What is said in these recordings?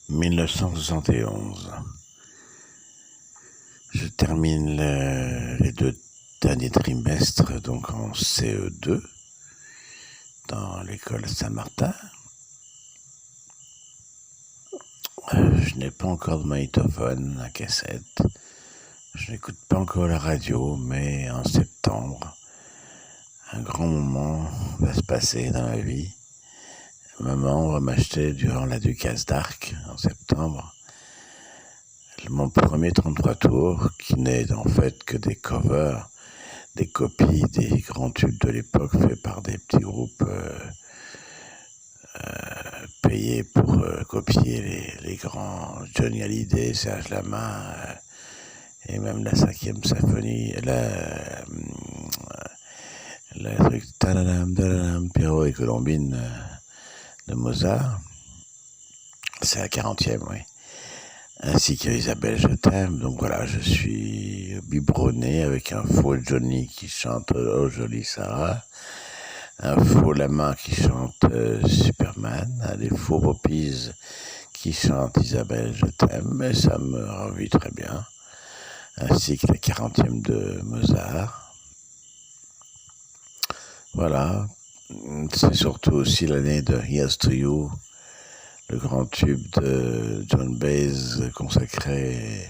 1971. Je termine les 2 derniers trimestres donc en CE2 dans l'école Saint-Martin. Je n'ai pas encore de magnétophone à cassette. Je n'écoute pas encore la radio, mais en septembre, un grand moment va se passer dans ma vie. Maman va m'acheter durant la Ducasse d'Arc en septembre mon premier 33 tours qui n'est en fait que des covers, des copies des grands tubes de l'époque faits par des petits groupes payés pour copier les grands Johnny Hallyday, Serge Lama et même la 5e symphonie, le truc Pierrot et Colombine de Mozart. C'est la 40e, oui. Ainsi qu'Isabelle Je t'aime. Donc voilà, je suis biberonné avec un faux Johnny qui chante Oh jolie Sarah, un faux Lama qui chante Superman, des faux Poppies qui chantent Isabelle Je t'aime, et ça me ravit très bien, ainsi que la 40e de Mozart. Voilà, c'est surtout aussi l'année de Here's to You, le grand tube de John Baez consacré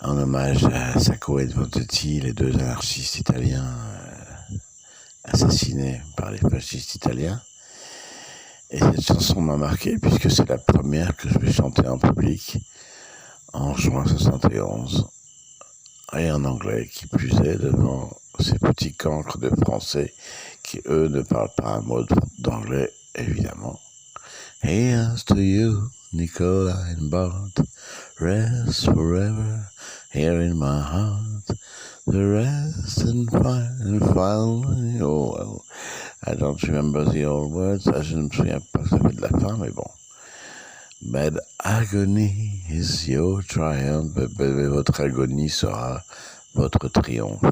en hommage à Sacco et Vanzetti, les 2 anarchistes italiens assassinés par les fascistes italiens. Et cette chanson m'a marqué puisque c'est la première que je vais chanter en public en juin 71 et en anglais, qui plus est, devant ces petits cancres de français qui eux ne parlent pas un mot d'anglais évidemment. Here's to you, Nicola and Bart, rest forever here in my heart. The rest and finally, oh well, I don't remember the old words, je ne me souviens pas ça fait de la fin, mais bon. But agony is your triumph, votre agonie sera votre triomphe.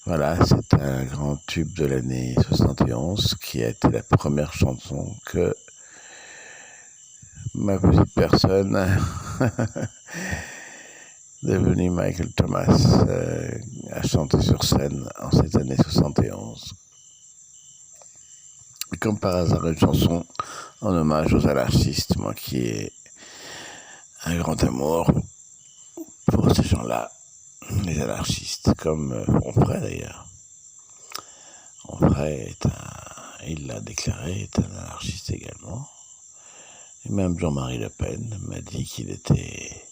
Voilà, c'est un grand tube de l'année 71 qui a été la première chanson que ma petite personne devenue Michael Thomas a chanté sur scène en cette année 71. Et comme par hasard, une chanson en hommage aux anarchistes, moi qui ai un grand amour pour ces gens-là, les anarchistes, comme Onfray d'ailleurs. Onfray il l'a déclaré, est un anarchiste également. Et même Jean-Marie Le Pen m'a dit qu'il était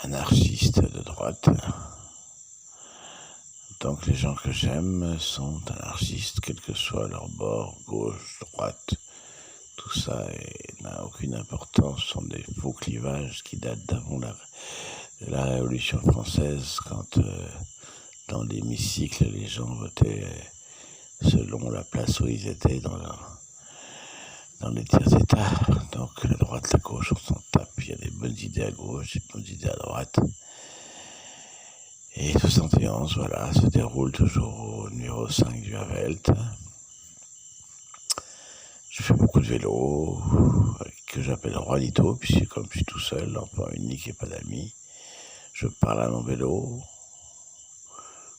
anarchiste de droite. Donc les gens que j'aime sont anarchistes, quel que soit leur bord, gauche, droite. Tout ça n'a aucune importance, ce sont des faux clivages qui datent d'avant la Révolution française, quand dans l'hémicycle les gens votaient selon la place où ils étaient dans les tiers états. Donc la droite, la gauche, on s'en tape. Il y a des bonnes idées à gauche, des bonnes idées à droite. Et 71, voilà, se déroule toujours au numéro 5 du Havelt. Je fais beaucoup de vélo, que j'appelle Juanito, puisque comme je suis tout seul, enfant unique et pas d'amis, je parle à mon vélo,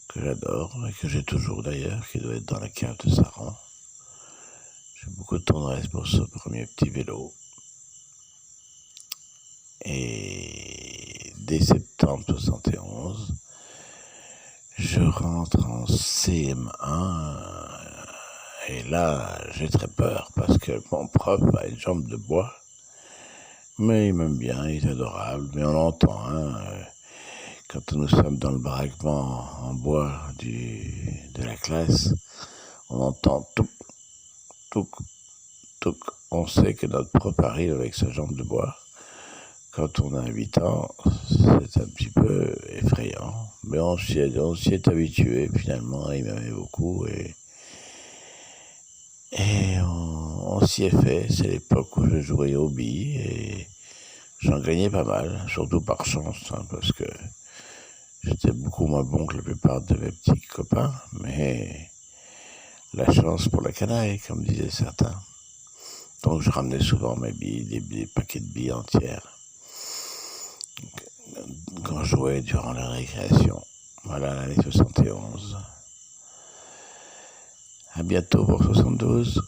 que j'adore, et que j'ai toujours d'ailleurs, qui doit être dans la cave de Saran. J'ai beaucoup de tendresse pour ce premier petit vélo. Et dès septembre 71, je rentre en CM1 et là, j'ai très peur parce que mon prof a une jambe de bois, mais il m'aime bien, il est adorable, mais on l'entend, quand nous sommes dans le baraquement en bois de la classe, on entend touc, touc, touc. On sait que notre prof arrive avec sa jambe de bois. Quand on a 8 ans, c'est un petit peu effrayant, mais on s'y est habitué finalement, il m'aimait beaucoup et on s'y est fait. C'est l'époque où je jouais au billes et j'en gagnais pas mal, surtout par chance, parce que j'étais beaucoup moins bon que la plupart de mes petits copains, mais la chance pour la canaille, comme disaient certains. Donc je ramenais souvent mes billes, des paquets de billes entières, quand je jouais durant la récréation. Voilà l'année 71. À bientôt pour 72.